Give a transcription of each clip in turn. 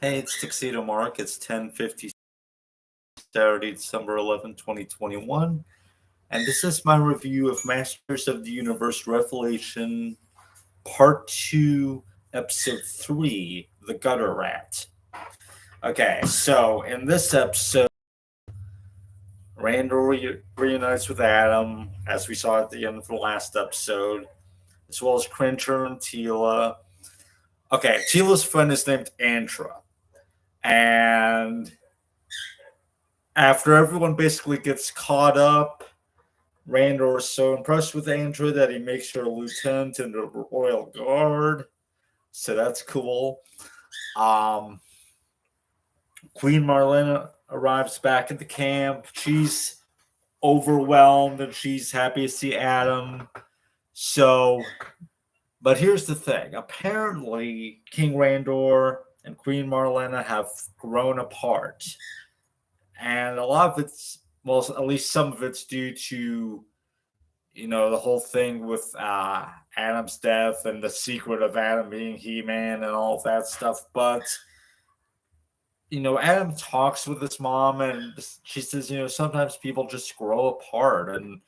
Hey, it's Tuxedo Mark. It's 10:50 Saturday, December 11, 2021. And this is my review of Masters of the Universe Revelation Part 2, Episode 3, The Gutter Rat. Okay, so in this episode, Randall reunites with Adam, as we saw at the end of the last episode, as well as Cringer and Tila. Okay, Tila's friend is named Andra. And after everyone basically gets caught up, Randor is so impressed with Andrew that he makes her a lieutenant in the Royal Guard. So that's cool. Queen Marlena arrives back at the camp. She's overwhelmed and she's happy to see Adam. So, but here's the thing. Apparently, King Randor and Queen Marlena have grown apart. And a lot of it's, well, at least some of it's due to, the whole thing with Adam's death and the secret of Adam being He-Man and all of that stuff. But, Adam talks with his mom and she says, sometimes people just grow apart and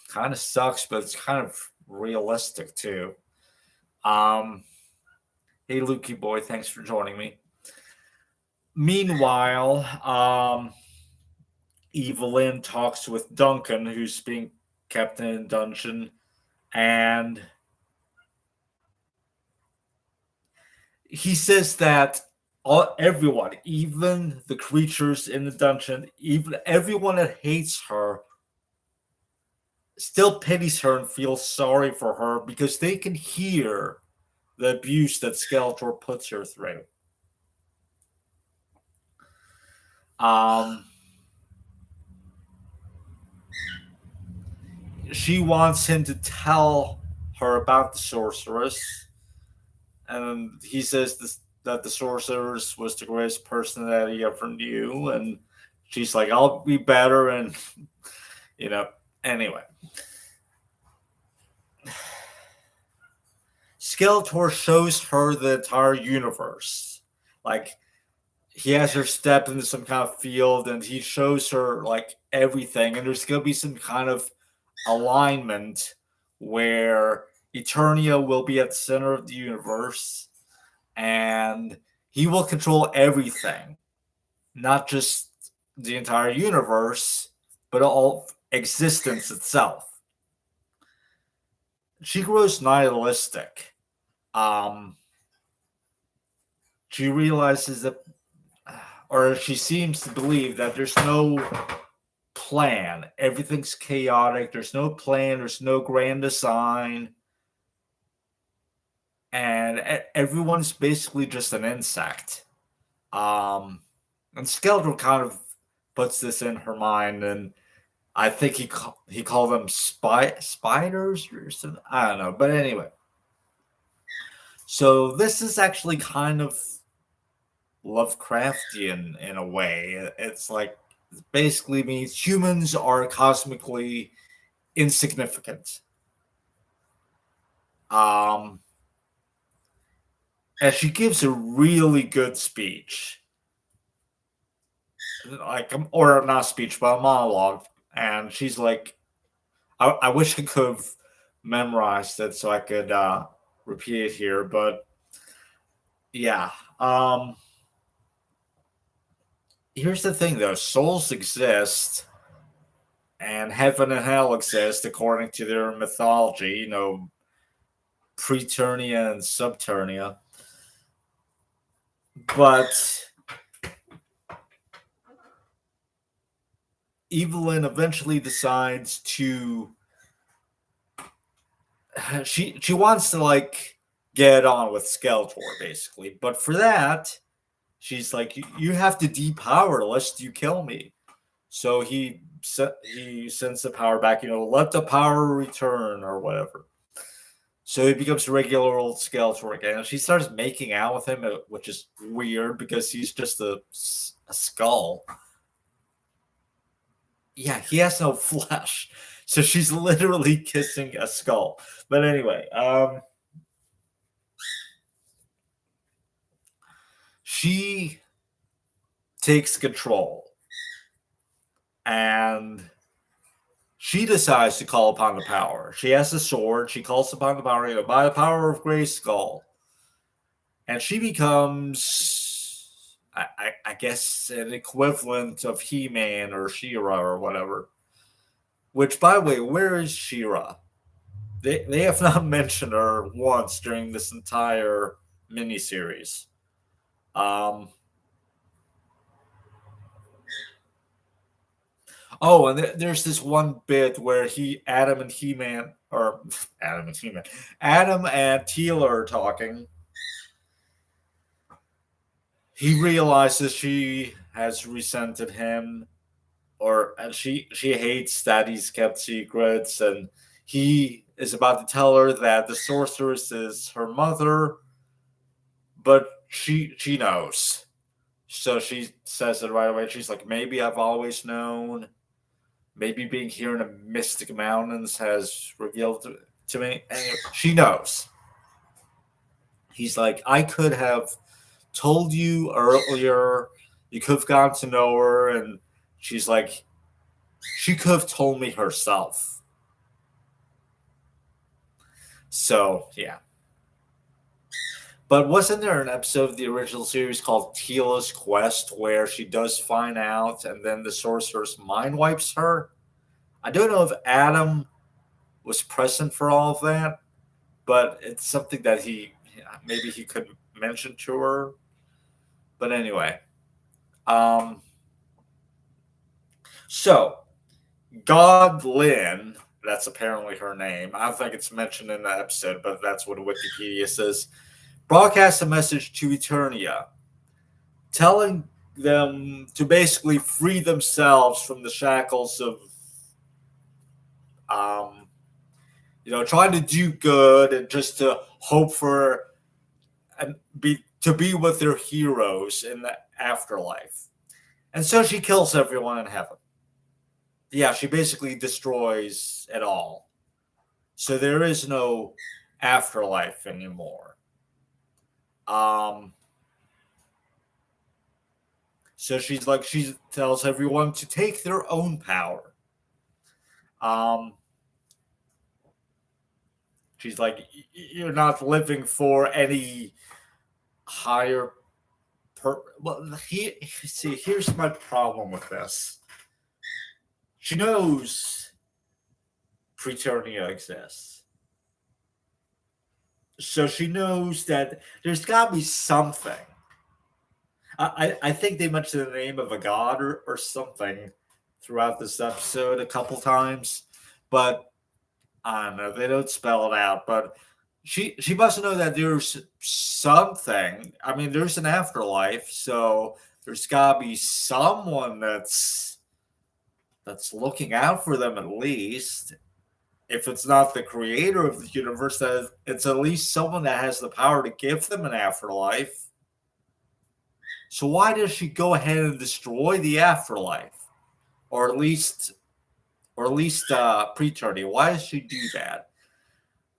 kind of sucks, but it's kind of realistic too. Hey, Lukey boy, thanks for joining me. Meanwhile, Evelyn talks with Duncan, who's being kept in a dungeon, and he says that everyone, even the creatures in the dungeon, even everyone that hates her, still pities her and feels sorry for her because they can hear the abuse that Skeletor puts her through. She wants him to tell her about the sorceress, and he says that the sorceress was the greatest person that he ever knew, and she's like, I'll be better, and anyway. Skeletor shows her the entire universe. Like, he has her step into some kind of field, and he shows her, like, everything, and there's going to be some kind of alignment where Eternia will be at the center of the universe, and he will control everything, not just the entire universe, but all existence itself. She grows nihilistic. She realizes that, or she seems to believe that there's no plan. Everything's chaotic. There's no plan. There's no grand design. And everyone's basically just an insect. And Skeletor kind of puts this in her mind, and I think he called them spiders or something. I don't know. But anyway. So this is actually kind of Lovecraftian in a way. It's like, it basically means humans are cosmically insignificant. And she gives a really good speech. Or not a speech, but a monologue. And she's like, I wish I could have memorized it so I could repeat it here, but yeah. Here's the thing, though. Souls exist, and heaven and hell exist according to their mythology, Preternia and Subternia. But Evelyn eventually decides to she wants to, like, get on with Skeletor, basically. But for that, she's like, you have to depower lest you kill me. So he sends the power back, let the power return or whatever. So he becomes a regular old Skeletor again. And she starts making out with him, which is weird because he's just a skull. Yeah, he has no flesh. So she's literally kissing a skull. But anyway, she takes control. And she decides to call upon the power. She has a sword. She calls upon the power, by the power of Grayskull. And she becomes, I guess, an equivalent of He-Man or She-Ra or whatever. Which, by the way, where is She-Ra? They have not mentioned her once during this entire miniseries. Oh, and there's this one bit where Adam and He-Man, or Adam and He-Man, Adam and Teela are talking. He realizes she has resented him, and she hates that he's kept secrets, and he is about to tell her that the sorceress is her mother, but she knows. So she says it right away. She's like, maybe I've always known. Maybe being here in the Mystic Mountains has revealed to me. And she knows. He's like, I could have told you earlier. You could have gotten to know her. And she's like, she could have told me herself. So, yeah. But wasn't there an episode of the original series called Teela's Quest where she does find out and then the sorceress mind wipes her? I don't know if Adam was present for all of that, but it's something that maybe he could mention to her. But anyway. So, Godlyn, that's apparently her name. I don't think it's mentioned in the episode, but that's what Wikipedia says. Broadcast a message to Eternia, telling them to basically free themselves from the shackles of, trying to do good and just to hope for and to be with their heroes in the afterlife. And so she kills everyone in heaven. Yeah, she basically destroys it all. So there is no afterlife anymore. So she tells everyone to take their own power. She's like, you're not living for any higher. Here's my problem with this. She knows Preternia exists. So she knows that there's got to be something. I think they mentioned the name of a god or something throughout this episode a couple times, but I don't know. They don't spell it out, but she must know that there's something. I mean, there's an afterlife, so there's got to be someone that's looking out for them at least. If it's not the creator of the universe, that it's at least someone that has the power to give them an afterlife. So why does she go ahead and destroy the afterlife, or at least Preternia? Why does she do that?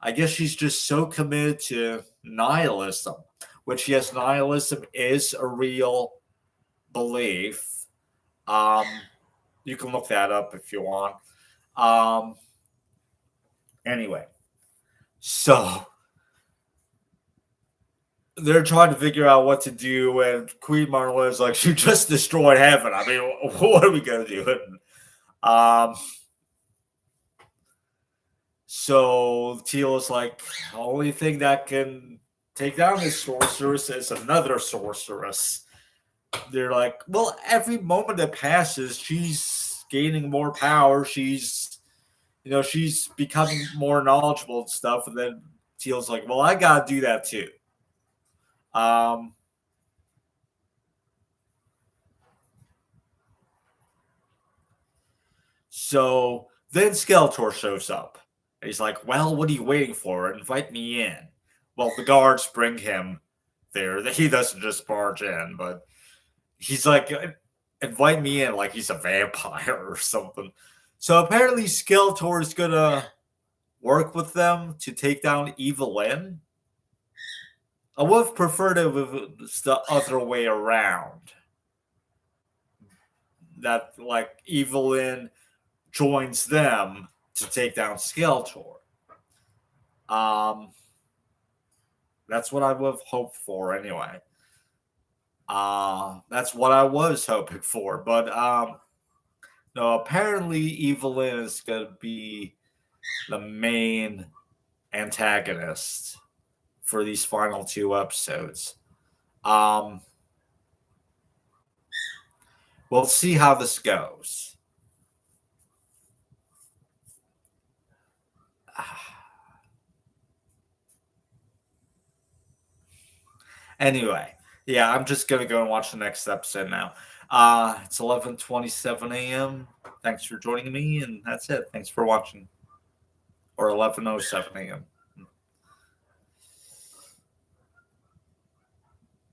I guess she's just so committed to nihilism, which, yes, nihilism is a real belief. You can look that up if you want. Anyway, so they're trying to figure out what to do, and Queen Marlena is like, she just destroyed heaven. I mean, what are we going to do? So Teal's like, the only thing that can take down this sorceress is another sorceress. They're like, well, every moment that passes, she's gaining more power. She's becoming more knowledgeable and stuff. And then Teal's like, well, I got to do that too. So then Skeletor shows up. And he's like, well, what are you waiting for? Invite me in. Well, the guards bring him there. He doesn't just barge in, but he's like, invite me in like he's a vampire or something. So apparently Skeletor is going to work with them to take down Evelyn. I would have preferred it if it's the other way around. That like Evelyn joins them to take down Skeletor. That's what I would have hoped for anyway. That's what I was hoping for. But no, apparently Evelyn is gonna be the main antagonist for these final 2 episodes. We'll see how this goes. Anyway, yeah, I'm just gonna go and watch the next episode now. It's 11:27 a.m. Thanks for joining me, and that's it. Thanks for watching. Or 11:07 a.m.